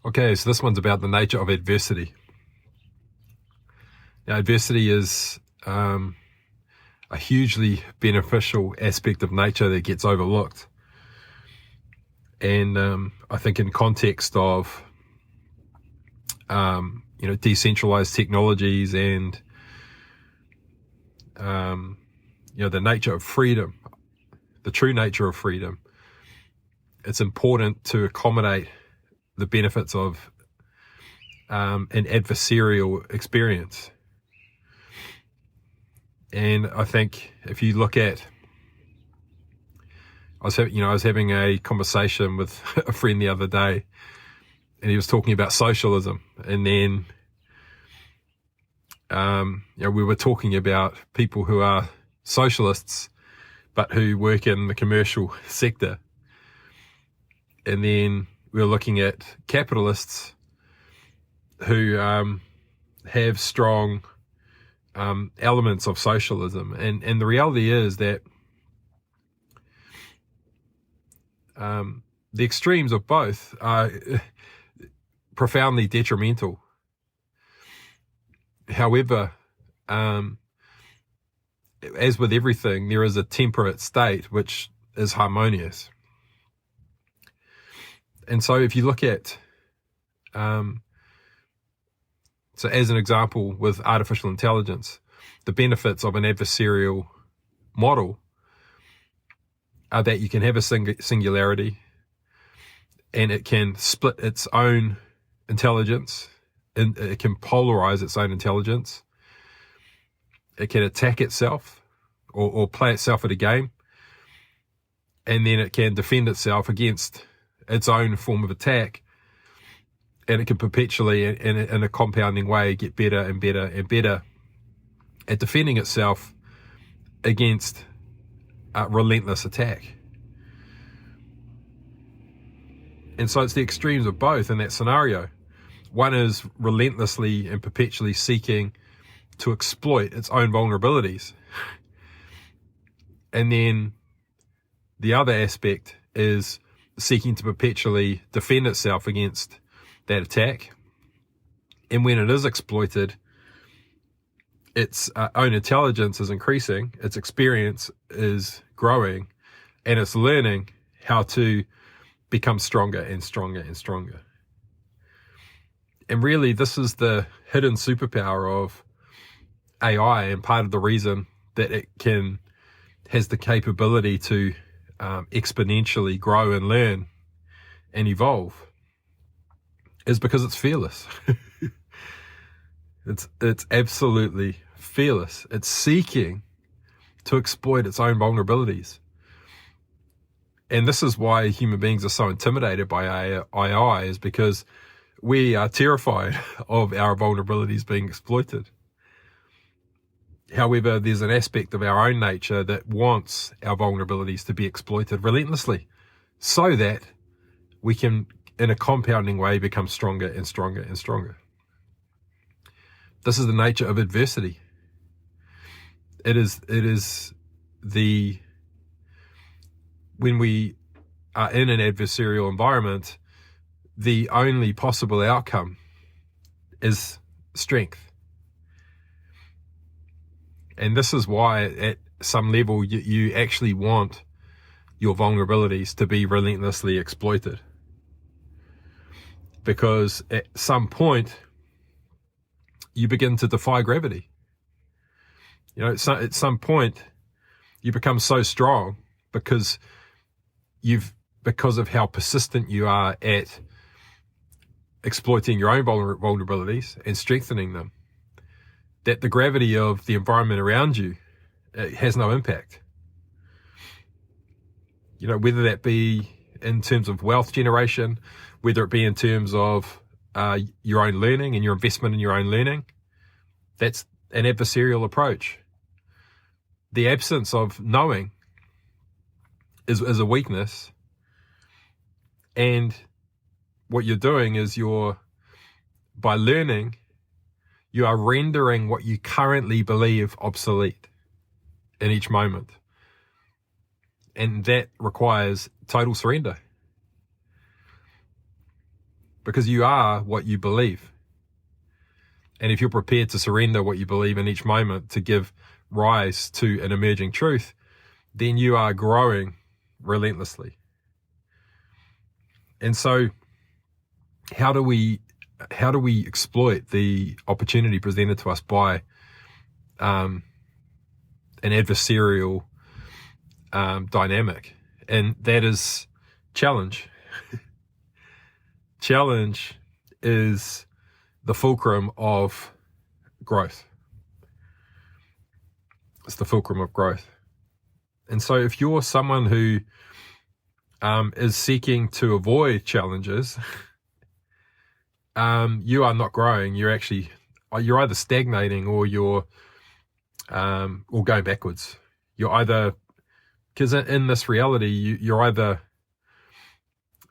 Okay, so this one's about the nature of adversity. Now, adversity is a hugely beneficial aspect of nature that gets overlooked. And I think in context of, decentralized technologies and, the nature of freedom, the true nature of freedom, it's important to accommodate the benefits of an adversarial experience. And I think if you look at, I was having a conversation with a friend the other day, and he was talking about socialism, and then we were talking about people who are socialists but who work in the commercial sector, and then we were looking at capitalists who have strong elements of socialism, and the reality is that the extremes of both are profoundly detrimental. However, as with everything, there is a temperate state which is harmonious. And so if you look at, so as an example with artificial intelligence, the benefits of an adversarial model are that you can have a singularity, and it can split its own intelligence, and it can polarize its own intelligence. It can attack itself or play itself at a game, and then it can defend itself against its own form of attack, and it can perpetually, in a compounding way, get better and better and better at defending itself against relentless attack. And so it's the extremes of both in that scenario. One is relentlessly and perpetually seeking to exploit its own vulnerabilities. And then the other aspect is seeking to perpetually defend itself against that attack. And when it is exploited, its own intelligence is increasing, its experience is growing, and it's learning how to become stronger and stronger and stronger. And really, this is the hidden superpower of AI, and part of the reason that it has the capability to exponentially grow and learn and evolve is because it's fearless. It's absolutely fearless. It's seeking to exploit its own vulnerabilities. And this is why human beings are so intimidated by AI, is because we are terrified of our vulnerabilities being exploited. However, there's an aspect of our own nature that wants our vulnerabilities to be exploited relentlessly so that we can, in a compounding way, become stronger and stronger and stronger. This is the nature of adversity. It is when we are in an adversarial environment, the only possible outcome is strength. And this is why at some level you actually want your vulnerabilities to be relentlessly exploited. Because at some point, you begin to defy gravity. At some point, you become so strong because of how persistent you are at exploiting your own vulnerabilities and strengthening them, that the gravity of the environment around you has no impact. Whether that be in terms of wealth generation, whether it be in terms of your own learning and your investment in your own learning, that's an adversarial approach. The absence of knowing is a weakness, and what you're doing is by learning, you are rendering what you currently believe obsolete in each moment. And that requires total surrender. because you are what you believe. And if you're prepared to surrender what you believe in each moment to give rise to an emerging truth, then you are growing relentlessly. And so how do we exploit the opportunity presented to us by an adversarial dynamic? And that is challenge. Challenge is the fulcrum of growth. It's the fulcrum of growth. And so if you're someone who is seeking to avoid challenges, you are not growing. You're either stagnating or you're going backwards. You're either, because in this reality, you're either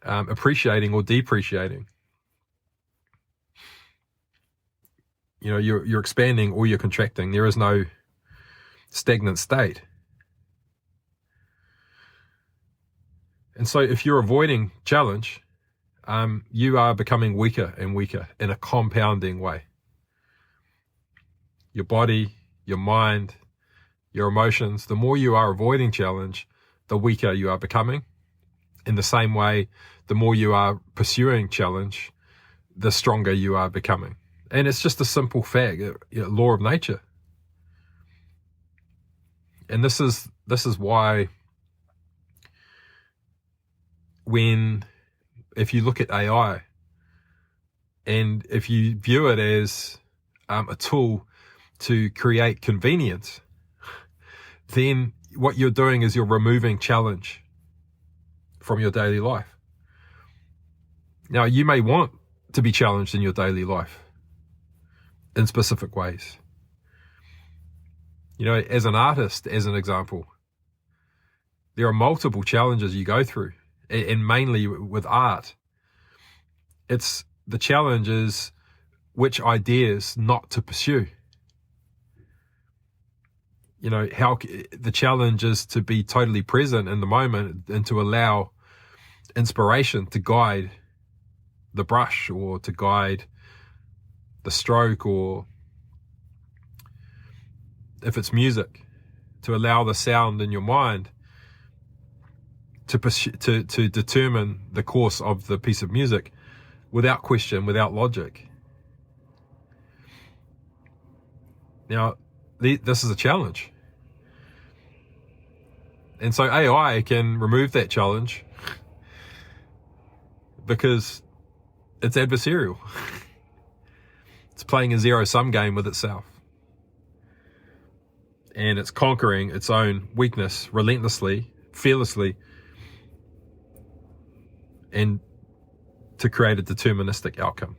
appreciating or depreciating. You know, you're expanding or you're contracting. There is no stagnant state. And so if you're avoiding challenge, you are becoming weaker and weaker in a compounding way. Your body, your mind, your emotions, the more you are avoiding challenge, the weaker you are becoming. In the same way, the more you are pursuing challenge, the stronger you are becoming. And it's just a simple fact, law of nature. And this is why if you look at AI and if you view it as a tool to create convenience, then what you're doing is you're removing challenge from your daily life. Now, you may want to be challenged in your daily life in specific ways. You know, as an artist, as an example, there are multiple challenges you go through, and mainly with art. It's the challenge is which ideas not to pursue. You know, how the challenge is to be totally present in the moment and to allow inspiration to guide the brush or to guide the stroke, or if it's music, to allow the sound in your mind to determine the course of the piece of music without question, without logic. Now, this is a challenge. And so AI can remove that challenge because it's adversarial. It's playing a zero-sum game with itself. And it's conquering its own weakness relentlessly, fearlessly, and to create a deterministic outcome.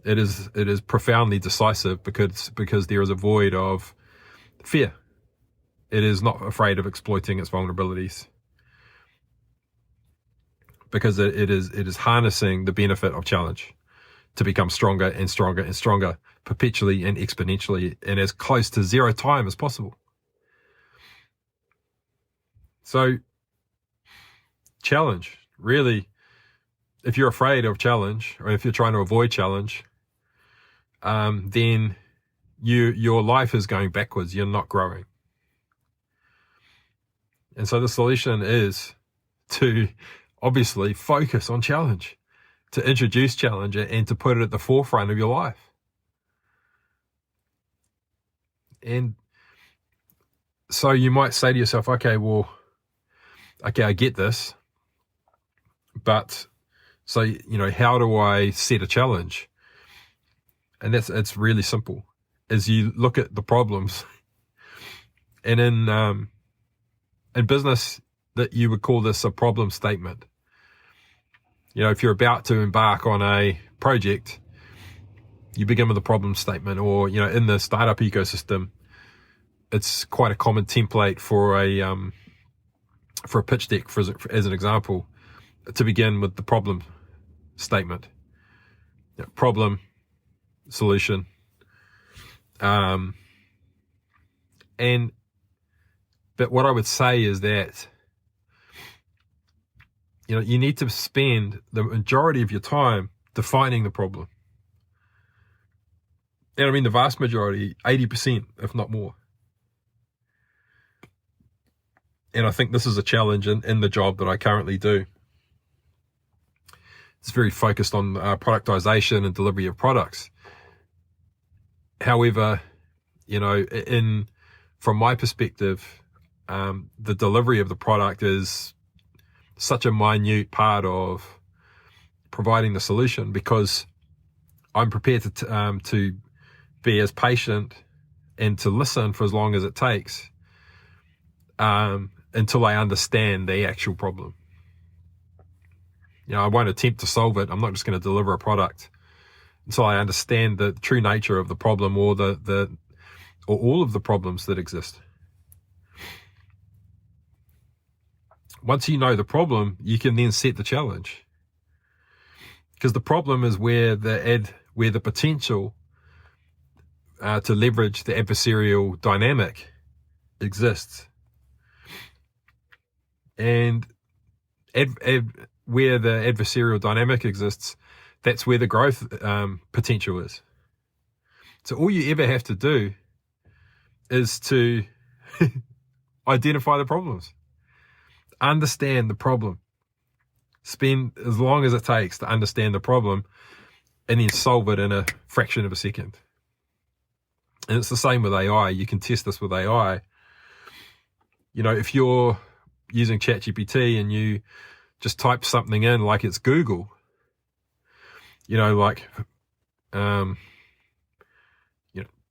It is profoundly decisive because there is a void of fear. It is not afraid of exploiting its vulnerabilities because it is harnessing the benefit of challenge to become stronger and stronger and stronger, perpetually and exponentially, and as close to zero time as possible. So, challenge, really, if you're afraid of challenge, or if you're trying to avoid challenge, then your life is going backwards. You're not growing. And so the solution is to obviously focus on challenge, to introduce challenge and to put it at the forefront of your life. And so you might say to yourself, okay, I get this, but so, you know, how do I set a challenge? And it's really simple. As you look at the problems, and in business, that you would call this a problem statement. You know, if you're about to embark on a project, you begin with a problem statement, or, you know, in the startup ecosystem, it's quite a common template for a pitch deck, as an example, to begin with the problem statement. You know, problem, solution, but what I would say is that, You need to spend the majority of your time defining the problem. And I mean the vast majority, 80%, if not more. And I think this is a challenge in the job that I currently do. It's very focused on productization and delivery of products. However, from my perspective, the delivery of the product is such a minute part of providing the solution, because I'm prepared to be as patient and to listen for as long as it takes until I understand the actual problem. I won't attempt to solve it. I'm not just going to deliver a product until I understand the true nature of the problem, or or all of the problems that exist. Once you know the problem, you can then set the challenge, because the problem is where the potential to leverage the adversarial dynamic exists, and where the adversarial dynamic exists, that's where the growth potential is. So all you ever have to do is to identify the problems, understand the problem, spend as long as it takes to understand the problem, and then solve it in a fraction of a second. And it's the same with AI. You can test this with AI. If you're using ChatGPT and you just type something in like it's Google,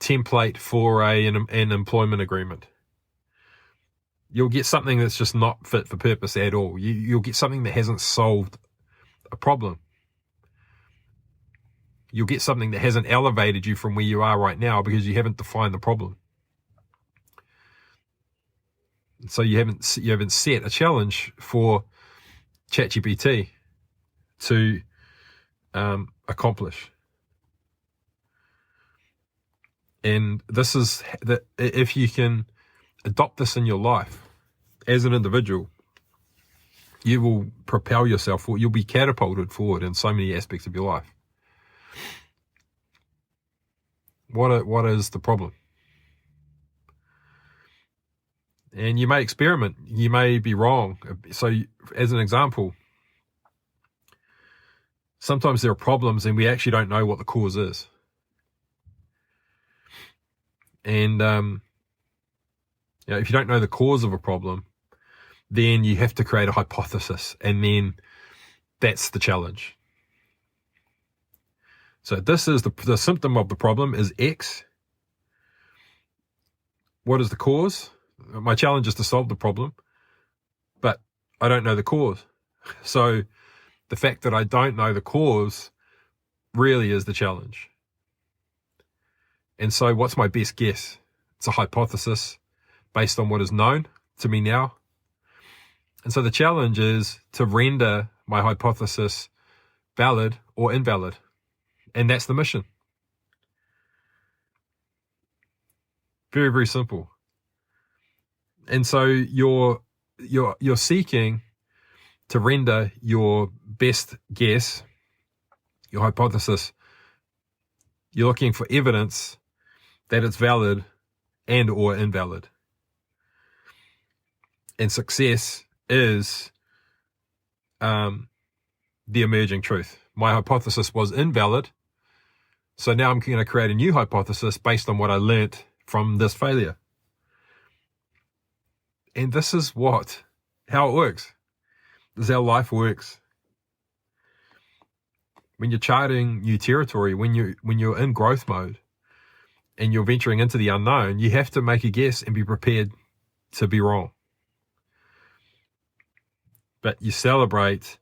template for an employment agreement, you'll get something that's just not fit for purpose at all. You'll get something that hasn't solved a problem. You'll get something that hasn't elevated you from where you are right now, because you haven't defined the problem. So you haven't set a challenge for ChatGPT to accomplish. And this is that if you can adopt this in your life as an individual, you will propel yourself forward. You'll be catapulted forward in so many aspects of your life. What is the problem? And you may experiment. You may be wrong. So as an example, sometimes there are problems and we actually don't know what the cause is. And if you don't know the cause of a problem, then you have to create a hypothesis, and then that's the challenge. So this is the symptom of the problem is X. What is the cause? My challenge is to solve the problem, but I don't know the cause. So the fact that I don't know the cause really is the challenge. And so what's my best guess? It's a hypothesis based on what is known to me now. And so the challenge is to render my hypothesis valid or invalid. And that's the mission. Very, very simple. And so you're seeking to render your best guess, your hypothesis. You're looking for evidence that it's valid and or invalid. And success is the emerging truth. My hypothesis was invalid, so now I'm going to create a new hypothesis based on what I learnt from this failure. And this is how it works. This is how life works. When you're charting new territory, when you're in growth mode and you're venturing into the unknown, you have to make a guess and be prepared to be wrong. But you celebrate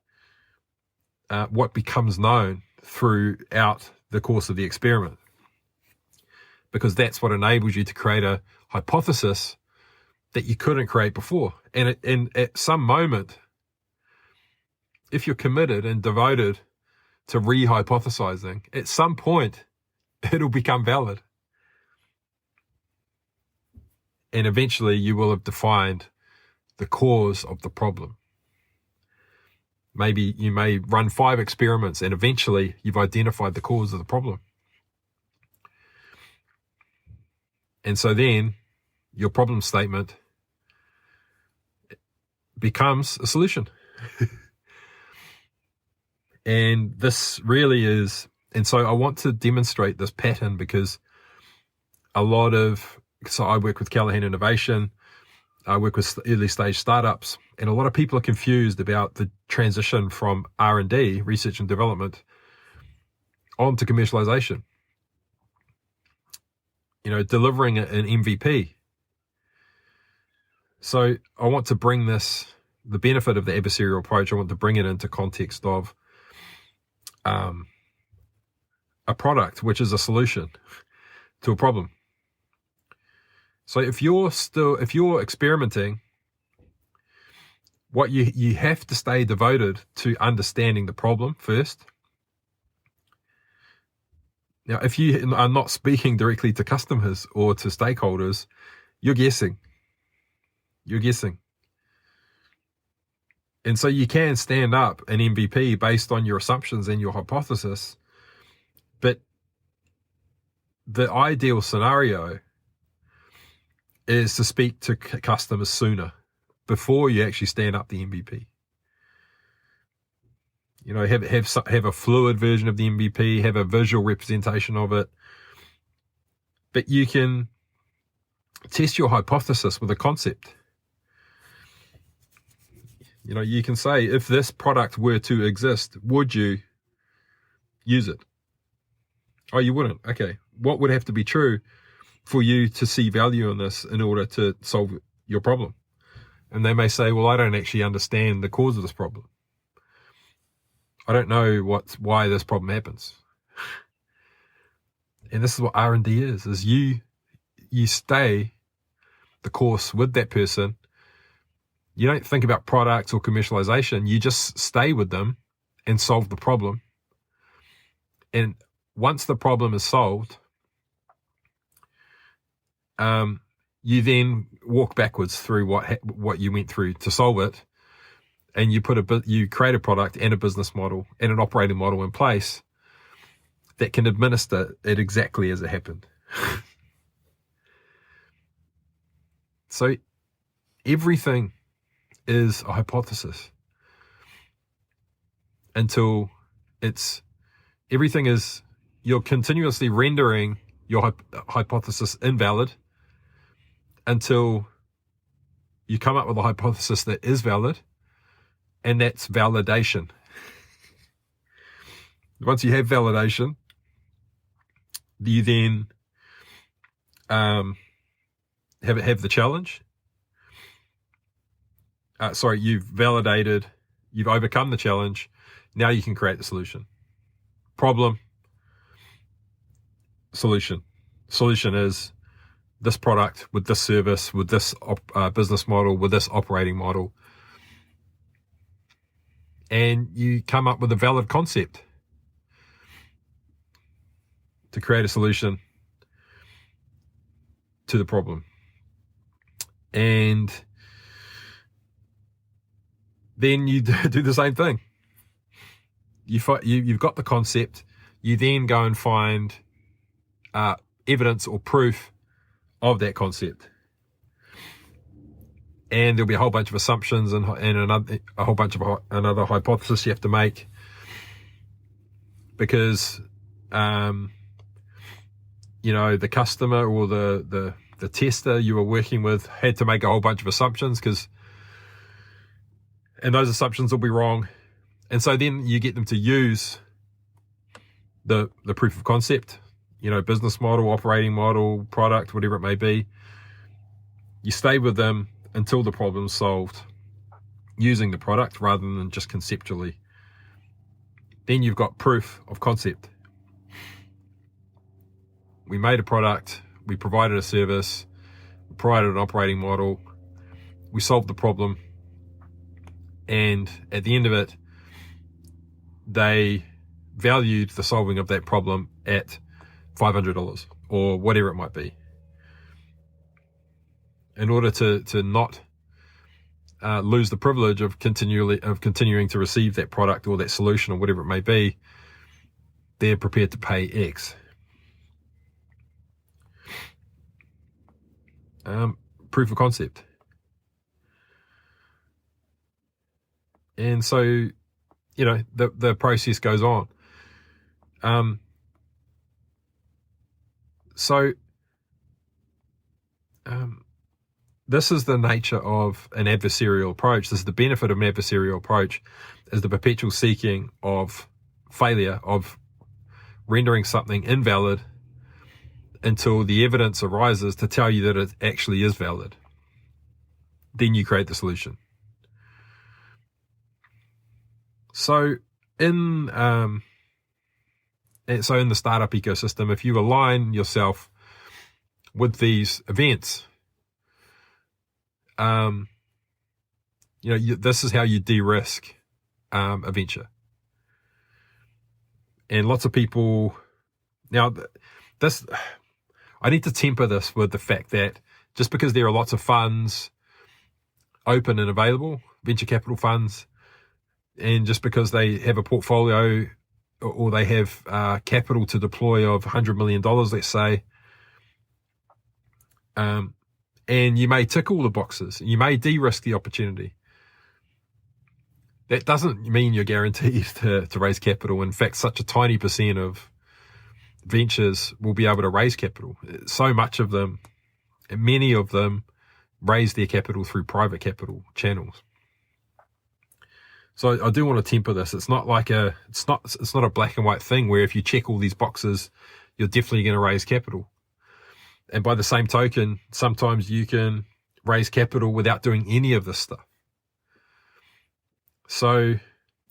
what becomes known throughout the course of the experiment, because that's what enables you to create a hypothesis that you couldn't create before. And at some moment, if you're committed and devoted to re-hypothesizing, at some point, it'll become valid. And eventually you will have defined the cause of the problem. Maybe you may run 5 experiments and eventually you've identified the cause of the problem. And so then your problem statement becomes a solution. And this really is, and so I want to demonstrate this pattern because so I work with Callaghan Innovation, I work with early stage startups, and a lot of people are confused about the transition from R&D, research and development, on to commercialization. Delivering an MVP. So I want to bring the benefit of the adversarial approach, I want to bring it into context of a product, which is a solution to a problem. So if you're experimenting, what you have to stay devoted to understanding the problem first. Now, if you are not speaking directly to customers or to stakeholders, you're guessing. And so you can stand up an MVP based on your assumptions and your hypothesis, but the ideal scenario is to speak to customers sooner, before you actually stand up the MVP. Have a fluid version of the MVP, have a visual representation of it. But you can test your hypothesis with a concept. You can say, if this product were to exist, would you use it? Oh, you wouldn't. Okay. What would have to be true for you to see value in this in order to solve your problem? And they may say, well, I don't actually understand the cause of this problem. I don't know why this problem happens. And this is what R&D is you stay the course with that person. You don't think about products or commercialization. You just stay with them and solve the problem. And once the problem is solved, you then walk backwards through what you went through to solve it, and you create a product and a business model and an operating model in place that can administer it exactly as it happened. So everything is a hypothesis until you're continuously rendering your hypothesis invalid until you come up with a hypothesis that is valid, and that's validation. Once you have validation, you then have the challenge. You've overcome the challenge. Now you can create the solution. Problem, solution. Solution is this product with this service, with this business model, with this operating model. And you come up with a valid concept to create a solution to the problem. And then you do the same thing. You've got the concept. You then go and find evidence or proof of that concept. And there'll be a whole bunch of assumptions and a whole bunch of another hypothesis you have to make, because the customer or the tester you were working with had to make a whole bunch of assumptions, and those assumptions will be wrong. And so then you get them to use the proof of concept, business model, operating model, product, whatever it may be. You stay with them until the problem's solved using the product rather than just conceptually. Then you've got proof of concept. We made a product, we provided a service, we provided an operating model, we solved the problem, and at the end of it, they valued the solving of that problem at $500 or whatever it might be. In order to not lose the privilege of continuing to receive that product or that solution or whatever it may be, they're prepared to pay X. Proof of concept. And so, the process goes on. This is the nature of an adversarial approach. This is the benefit of an adversarial approach, is the perpetual seeking of failure, of rendering something invalid until the evidence arises to tell you that it actually is valid. Then you create the solution. So in the startup ecosystem, if you align yourself with these events, this is how you de-risk a venture. And lots of people now, I need to temper this with the fact that just because there are lots of funds open and available, venture capital funds, and just because they have a portfolio or they have capital to deploy of $100 million, let's say, and you may tick all the boxes, you may de-risk the opportunity. That doesn't mean you're guaranteed to raise capital. In fact, such a tiny percent of ventures will be able to raise capital. So much of them, many of them, raise their capital through private capital channels. So I do want to temper this. It's not a black and white thing where if you check all these boxes, you're definitely going to raise capital. And by the same token, sometimes you can raise capital without doing any of this stuff. So,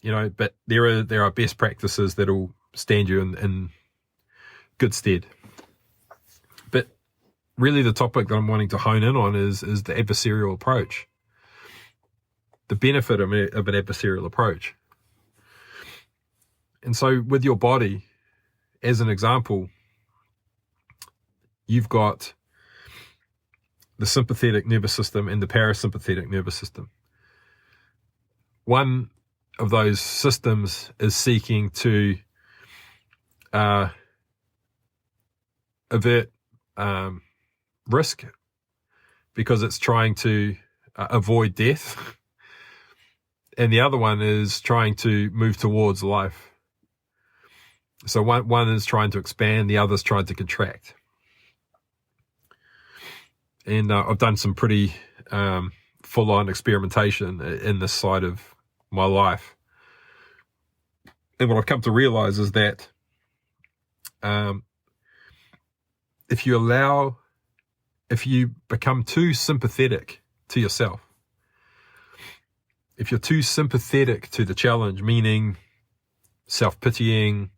but there are best practices that'll stand you in good stead. But really the topic that I'm wanting to hone in on is the adversarial approach. The benefit of an adversarial approach. And so with your body, as an example, you've got the sympathetic nervous system and the parasympathetic nervous system. One of those systems is seeking to avert risk because it's trying to avoid death. And the other one is trying to move towards life. So one is trying to expand, the other is trying to contract. And I've done some pretty full-on experimentation in this side of my life. And what I've come to realize is that if you become too sympathetic to yourself, if you're too sympathetic to the challenge, meaning self-pitying,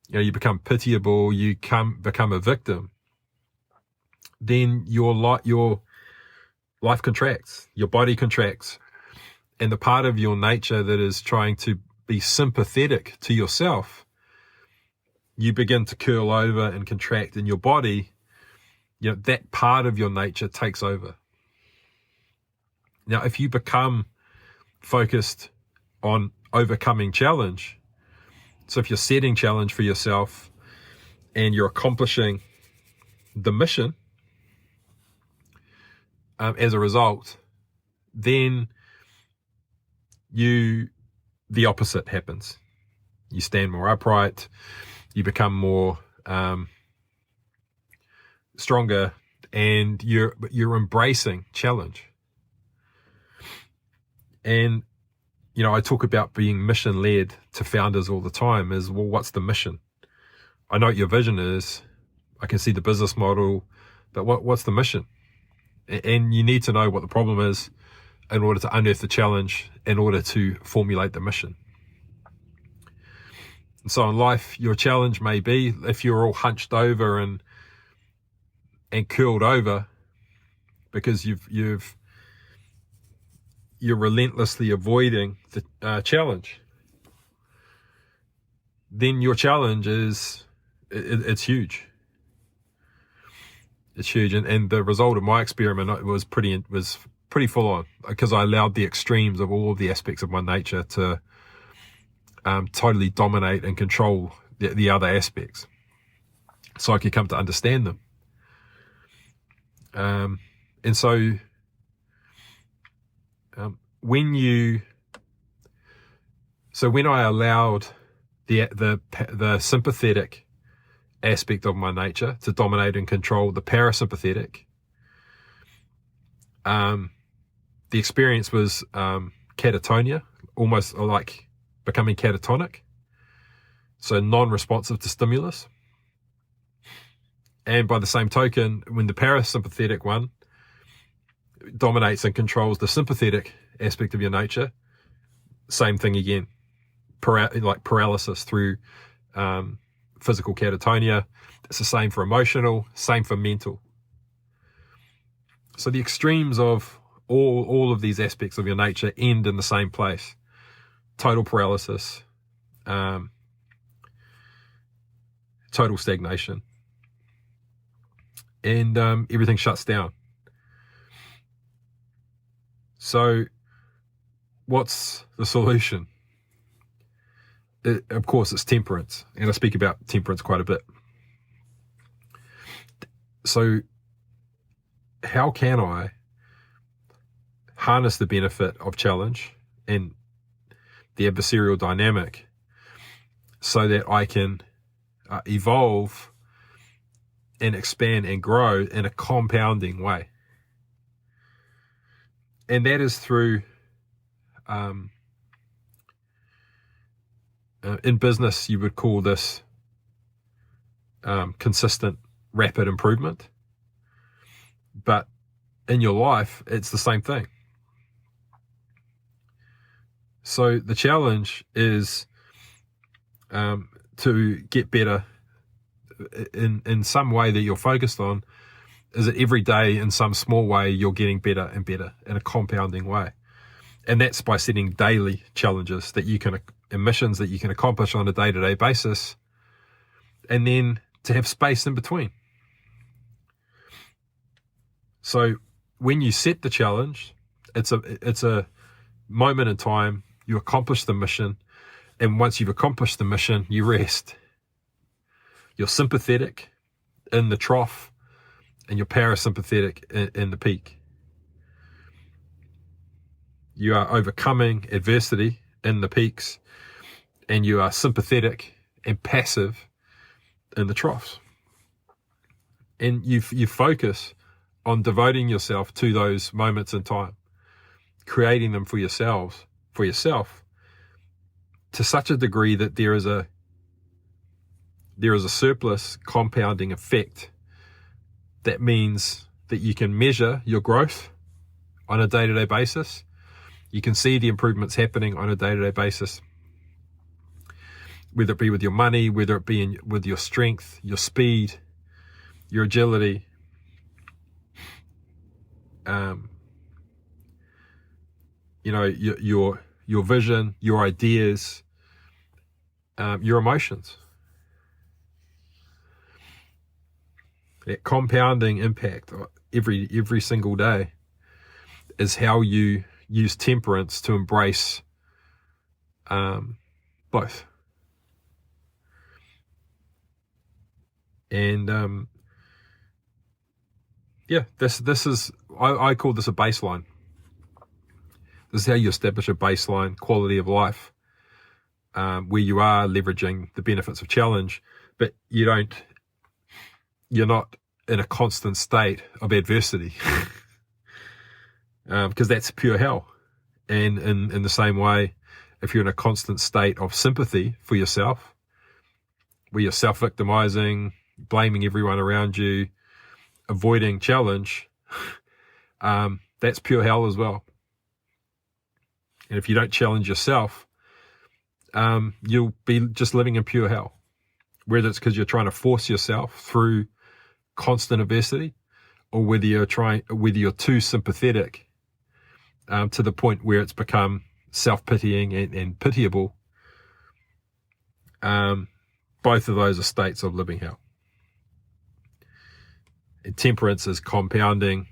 you become pitiable, you become a victim, then your life contracts, your body contracts, and the part of your nature that is trying to be sympathetic to yourself, you begin to curl over and contract in your body. That part of your nature takes over. Now, if you become focused on overcoming challenge, so if you're setting challenge for yourself and you're accomplishing the mission as a result, then the opposite happens. You stand more upright, you become more stronger, and you're embracing challenge. And I talk about being mission-led to founders all the time. Is, well, what's the mission? I know what your vision is. I can see the business model, but what's the mission? And you need to know what the problem is in order to unearth the challenge, in order to formulate the mission. And so in life, your challenge may be, if you're all hunched over and curled over because you're relentlessly avoiding the challenge, then your challenge is it's huge. It's huge, and the result of my experiment was pretty full on, because I allowed the extremes of all of the aspects of my nature to totally dominate and control the other aspects, so I could come to understand them. And so when I allowed the sympathetic aspect of my nature to dominate and control the parasympathetic, the experience was catatonia, almost like becoming catatonic, so non-responsive to stimulus. And by the same token, when the parasympathetic one dominates and controls the sympathetic aspect of your nature, same thing again, like paralysis through physical catatonia. It's the same for emotional, same for mental. So the extremes of all of these aspects of your nature end in the same place. Total paralysis, total stagnation, and everything shuts down. So what's the solution? Of course, it's temperance, and I speak about temperance quite a bit. So how can I harness the benefit of challenge and the adversarial dynamic so that I can evolve and expand and grow in a compounding way? And that is through, in business, you would call this consistent, rapid improvement. But in your life, it's the same thing. So the challenge is to get better in some way that you're focused on, is that every day in some small way you're getting better and better in a compounding way. And that's by setting daily challenges that you can, missions that you can accomplish on a day-to-day basis, and then to have space in between. So when you set the challenge, it's a moment in time. You accomplish the mission, and once you've accomplished the mission, you rest. You're sympathetic in the trough, and you're parasympathetic in the peak. You are overcoming adversity in the peaks, and you are sympathetic and passive in the troughs. And you focus on devoting yourself to those moments in time, creating them for yourself to such a degree that there is a surplus compounding effect. That means that you can measure your growth on a day-to-day basis. You can see the improvements happening on a day-to-day basis, whether it be with your money, whether it be with your strength, your speed, your agility, your vision, your ideas, your emotions. That compounding impact every single day is how you use temperance to embrace both. And this is, I call this a baseline. This is how you establish a baseline quality of life, where you are leveraging the benefits of challenge, but you're not in a constant state of adversity, because that's pure hell. And in the same way, if you're in a constant state of sympathy for yourself, where you're self-victimizing, blaming everyone around you, avoiding challenge, that's pure hell as well. And if you don't challenge yourself, you'll be just living in pure hell. Whether it's because you're trying to force yourself through constant adversity, or whether you're too sympathetic to the point where it's become self-pitying and pitiable. Both of those are states of living hell. And temperance is compounding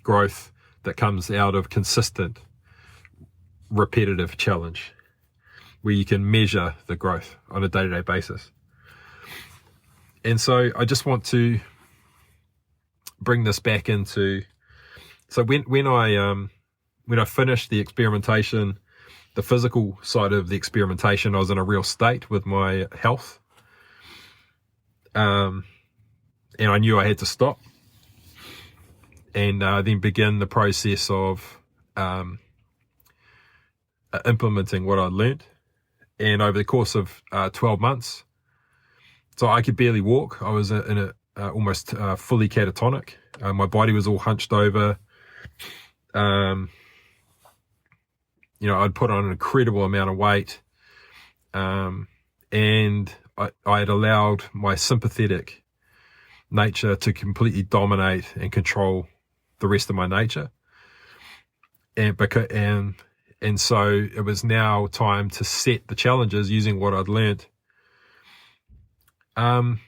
growth, that comes out of consistent, repetitive challenge, where you can measure the growth on a day-to-day basis. And so I just want to bring this back into, so when I finished the experimentation, the physical side of the experimentation, I was in a real state with my health. And I knew I had to stop and then begin the process of implementing what I'd learned. And over the course of 12 months, so I could barely walk. I was in a almost fully catatonic. My body was all hunched over. I'd put on an incredible amount of weight. And I had allowed my sympathetic nature to completely dominate and control the rest of my nature. And so it was now time to set the challenges using what I'd learned. And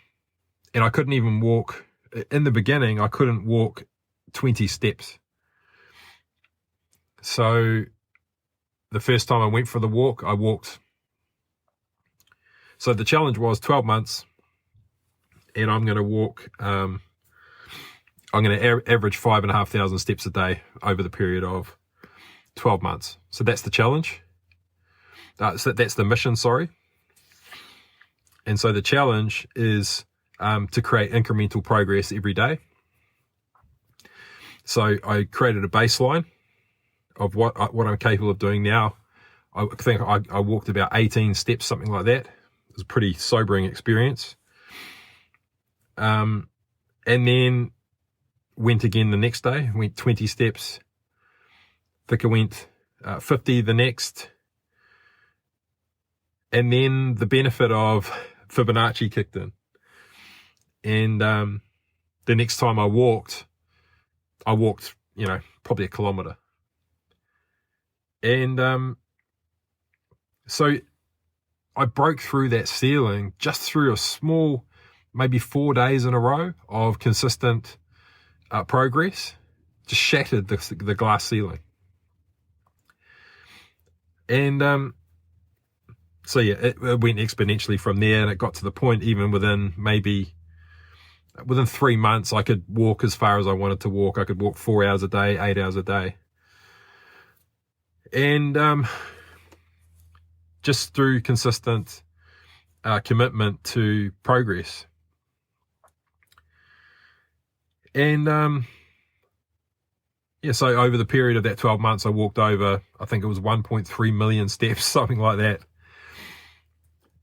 I couldn't even walk. In the beginning, I couldn't walk 20 steps. So the first time I went for the walk, I walked. So the challenge was 12 months, and I'm going to walk, I'm going to average 5,500 steps a day over the period of 12 months. So that's the challenge. So that's the mission, sorry. And so the challenge is to create incremental progress every day. So I created a baseline of what I'm capable of doing now. I think I walked about 18 steps, something like that. It was a pretty sobering experience. And then went again the next day, went 20 steps. I think I went 50 the next. And then the benefit of Fibonacci kicked in. And the next time I walked, probably a kilometer. And so I broke through that ceiling just through a small, maybe 4 days in a row of consistent progress, just shattered the glass ceiling. And so yeah, it went exponentially from there, and it got to the point even within 3 months, I could walk as far as I wanted to walk. I could walk 4 hours a day, 8 hours a day. And just through consistent commitment to progress. And so over the period of that 12 months, I walked over, I think it was 1.3 million steps, something like that.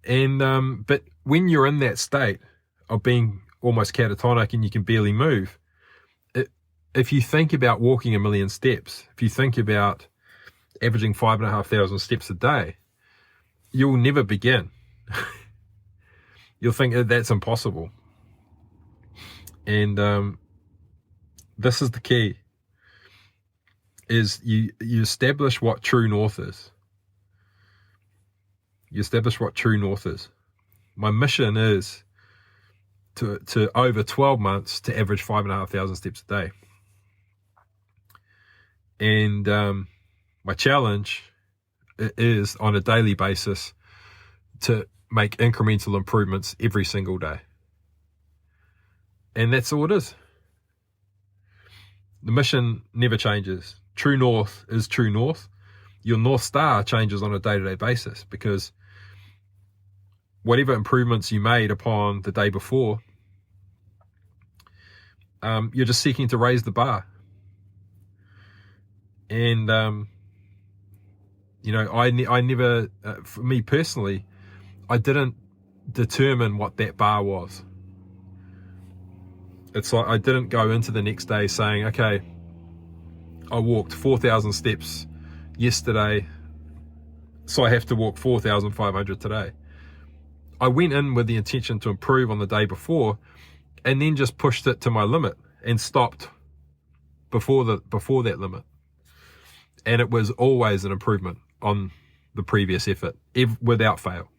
And but when you're in that state of being almost catatonic and you can barely move, if you think about walking 1 million steps, if you think about averaging 5,500 steps a day, you'll never begin. You'll think that's impossible. And this is the key, is you establish what true north is. You establish what true north is. My mission is to over 12 months to average 5,500 steps a day. And my challenge is on a daily basis to make incremental improvements every single day. And that's all it is. The mission never changes. True north is true north. Your North Star changes on a day-to-day basis, because whatever improvements you made upon the day before, you're just seeking to raise the bar. And, I never, for me personally, I didn't determine what that bar was. It's like I didn't go into the next day saying, okay, I walked 4,000 steps yesterday, so I have to walk 4,500 today. I went in with the intention to improve on the day before, and then just pushed it to my limit and stopped before that limit. And it was always an improvement on the previous effort, without fail.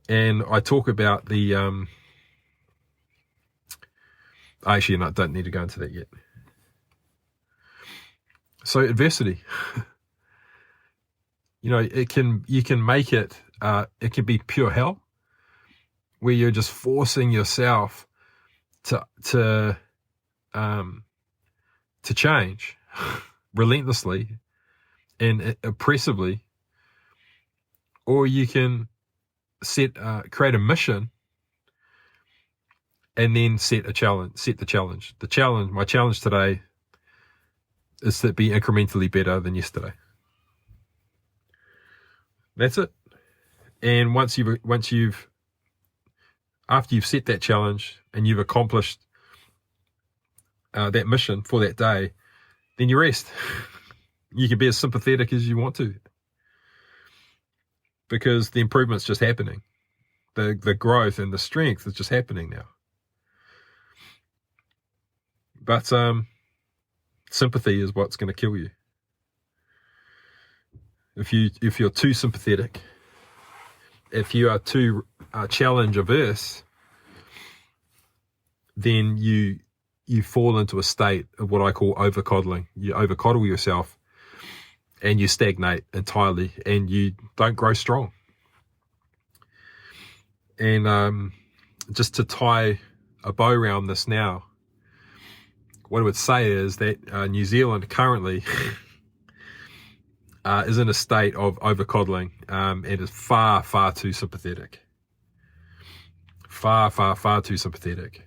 And I talk about the, actually, no, I don't need to go into that yet. So adversity, you can make it, it can be pure hell, where you're just forcing yourself to change relentlessly and oppressively, or you can create a mission and then set the challenge. My challenge today is to be incrementally better than yesterday. That's it. And after you've set that challenge and you've accomplished that mission for that day, then you rest. You can be as sympathetic as you want to, because the improvement's just happening. The growth and the strength is just happening now. But sympathy is what's going to kill you. If you're too sympathetic, if you are too challenge averse, then you fall into a state of what I call over-coddling. You over-coddle yourself and you stagnate entirely and you don't grow strong. And just to tie a bow around this now, what I would say is that New Zealand currently is in a state of over-coddling and is far, far too sympathetic. Far, far, far too sympathetic.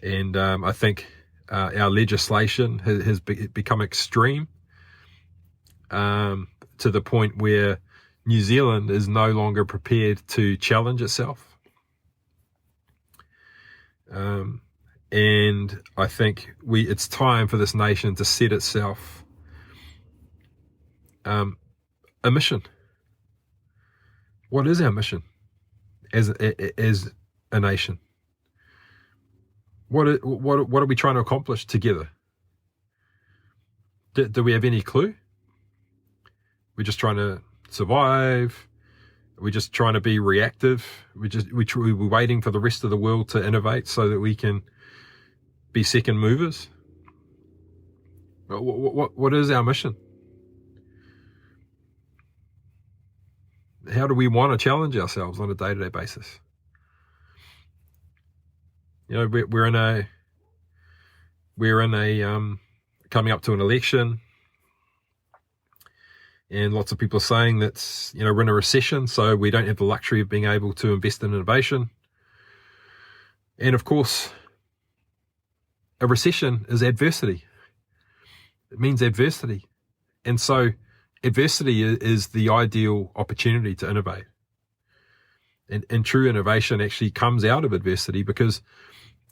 And I think our legislation has become extreme to the point where New Zealand is no longer prepared to challenge itself. And I think it's time for this nation to set itself a mission. What is our mission as a nation? What are we trying to accomplish together? Do we have any clue? We're just trying to survive. We're just trying to be reactive. We're waiting for the rest of the world to innovate so that we can be second movers. What is our mission? How do we want to challenge ourselves on a day-to-day basis? We're in a coming up to an election, and lots of people are saying that we're in a recession, so we don't have the luxury of being able to invest in innovation. And of course, a recession is adversity. It means adversity, and so adversity is the ideal opportunity to innovate. And true innovation actually comes out of adversity, because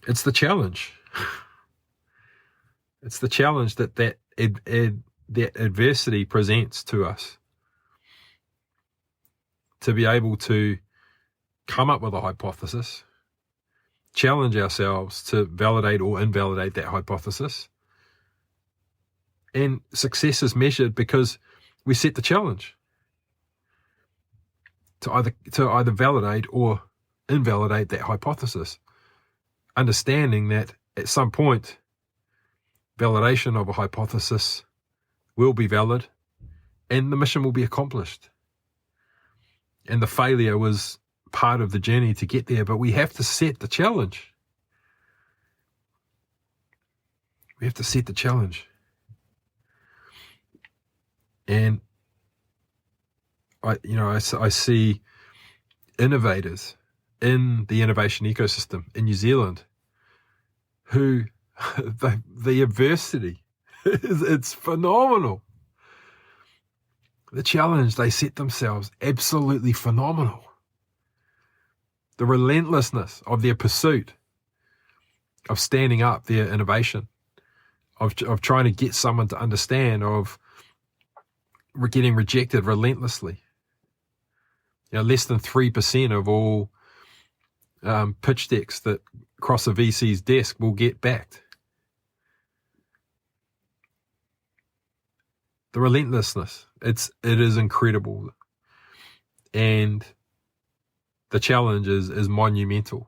it's the challenge. It's the challenge that adversity presents to us, to be able to come up with a hypothesis, challenge ourselves to validate or invalidate that hypothesis. And success is measured because we set the challenge to either validate or invalidate that hypothesis, understanding that at some point validation of a hypothesis will be valid and the mission will be accomplished. And the failure was part of the journey to get there, but we have to set the challenge. We have to set the challenge. And I see innovators in the innovation ecosystem in New Zealand who the adversity, it's phenomenal. The challenge they set themselves, absolutely phenomenal. The relentlessness of their pursuit of standing up their innovation, of trying to get someone to understand, of getting rejected relentlessly. Less than 3% of all pitch decks that cross a VC's desk will get backed. The relentlessness, it is incredible. And the challenge is monumental.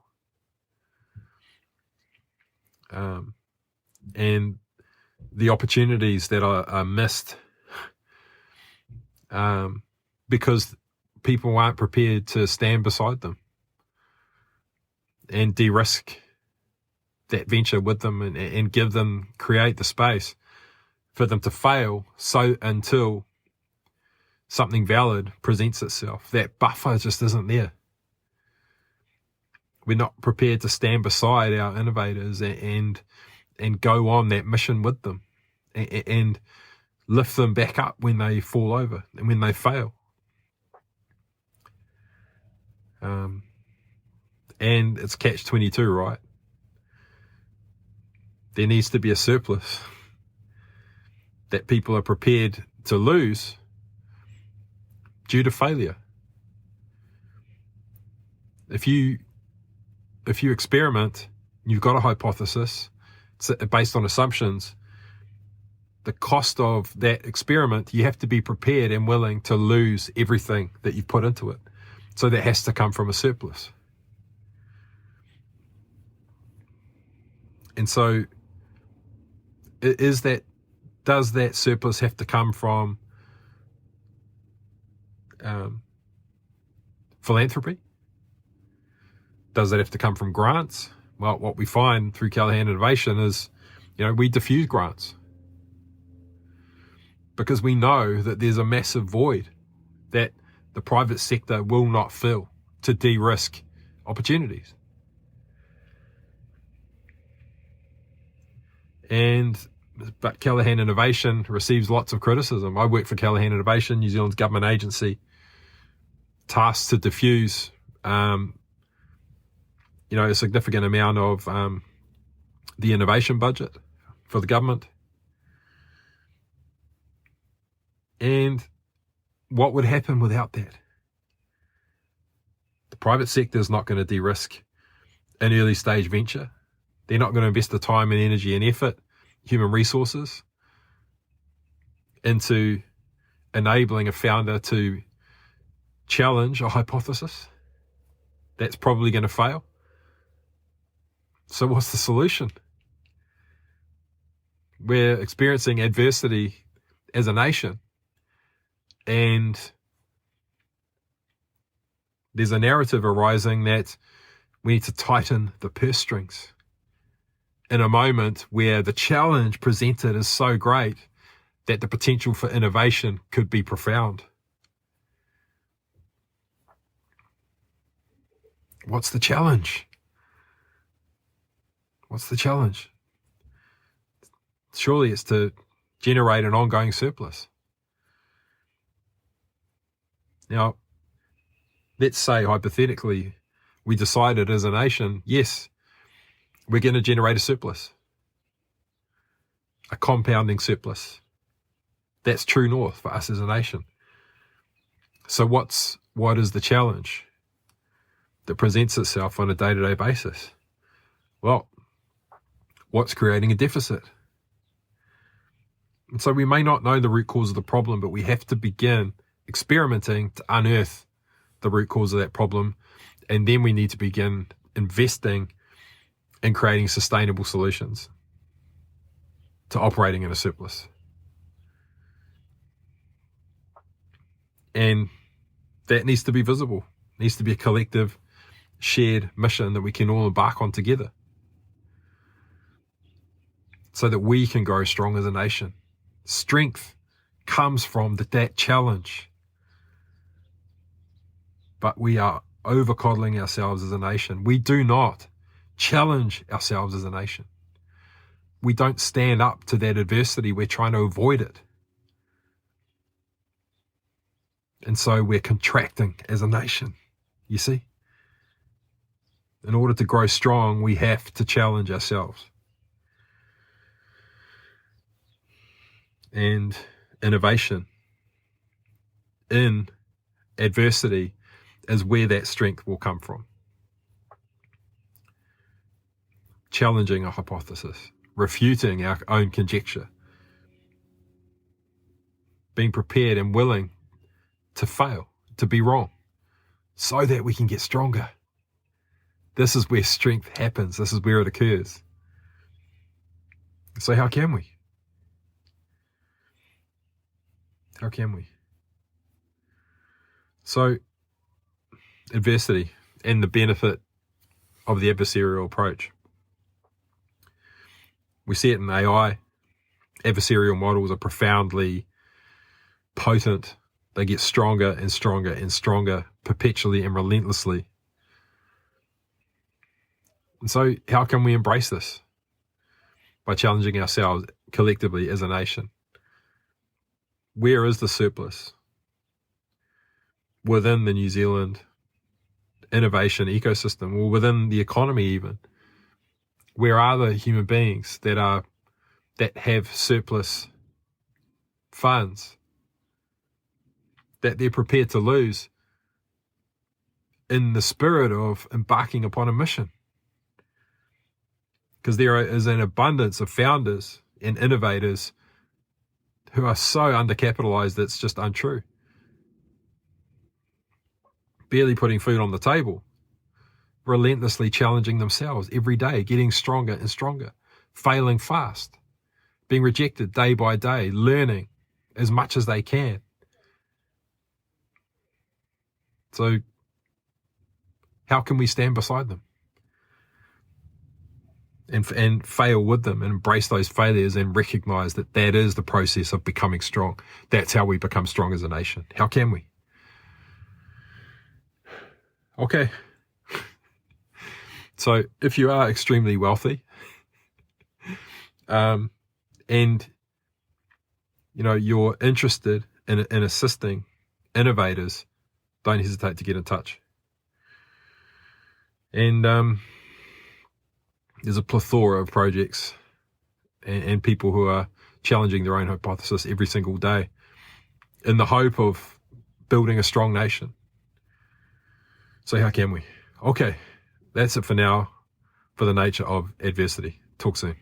And the opportunities that are missed because people aren't prepared to stand beside them and de-risk that venture with them and give them, create the space for them to fail until something valid presents itself. That buffer just isn't there. We're not prepared to stand beside our innovators and go on that mission with them and lift them back up when they fall over and when they fail. And it's catch-22, right? There needs to be a surplus that people are prepared to lose due to failure. If you experiment, you've got a hypothesis based on assumptions, the cost of that experiment, you have to be prepared and willing to lose everything that you've put into it. So that has to come from a surplus. And so does that surplus have to come from philanthropy? Does it have to come from grants? Well, what we find through Callaghan Innovation is, we diffuse grants because we know that there's a massive void that the private sector will not fill to de-risk opportunities. But Callaghan Innovation receives lots of criticism. I work for Callaghan Innovation, New Zealand's government agency, tasked to diffuse a significant amount of the innovation budget for the government. And what would happen without that? The private sector is not going to de-risk an early stage venture. They're not going to invest the time and energy and effort, human resources, into enabling a founder to challenge a hypothesis that's probably going to fail. So what's the solution? We're experiencing adversity as a nation, and there's a narrative arising that we need to tighten the purse strings in a moment where the challenge presented is so great that the potential for innovation could be profound. What's the challenge? What's the challenge? Surely it's to generate an ongoing surplus. Now, let's say hypothetically we decided as a nation, yes, we're going to generate a surplus, a compounding surplus. That's true north for us as a nation. So what is the challenge that presents itself on a day-to-day basis? Well, what's creating a deficit? And so we may not know the root cause of the problem, but we have to begin experimenting to unearth the root cause of that problem. And then we need to begin investing in creating sustainable solutions to operating in a surplus. And that needs to be visible. It needs to be a collective, shared mission that we can all embark on together so that we can grow strong as a nation. Strength comes from that challenge. But we are over-coddling ourselves as a nation. We do not challenge ourselves as a nation. We don't stand up to that adversity. We're trying to avoid it. And so we're contracting as a nation, you see? In order to grow strong, we have to challenge ourselves. And innovation in adversity is where that strength will come from. Challenging a hypothesis, refuting our own conjecture, being prepared and willing to fail, to be wrong, so that we can get stronger. This is where strength happens. This is where it occurs. So how can we? How can we? So, adversity and the benefit of the adversarial approach. We see it in AI. Adversarial models are profoundly potent. They get stronger and stronger and stronger perpetually and relentlessly. And so how can we embrace this? By challenging ourselves collectively as a nation. Where is the surplus within the New Zealand innovation ecosystem, or within the economy even? Where are the human beings that have surplus funds that they're prepared to lose in the spirit of embarking upon a mission? Because there is an abundance of founders and innovators who are so undercapitalized that it's just untrue. Barely putting food on the table, relentlessly challenging themselves every day, getting stronger and stronger, failing fast, being rejected day by day, learning as much as they can. So how can we stand beside them and fail with them, and embrace those failures and recognize that that is the process of becoming strong? That's how we become strong as a nation. How can we? Okay. So if you are extremely wealthy, and you're interested in assisting innovators, don't hesitate to get in touch. And there's a plethora of projects and people who are challenging their own hypothesis every single day in the hope of building a strong nation. So how can we? Okay, that's it for now for the nature of adversity. Talk soon.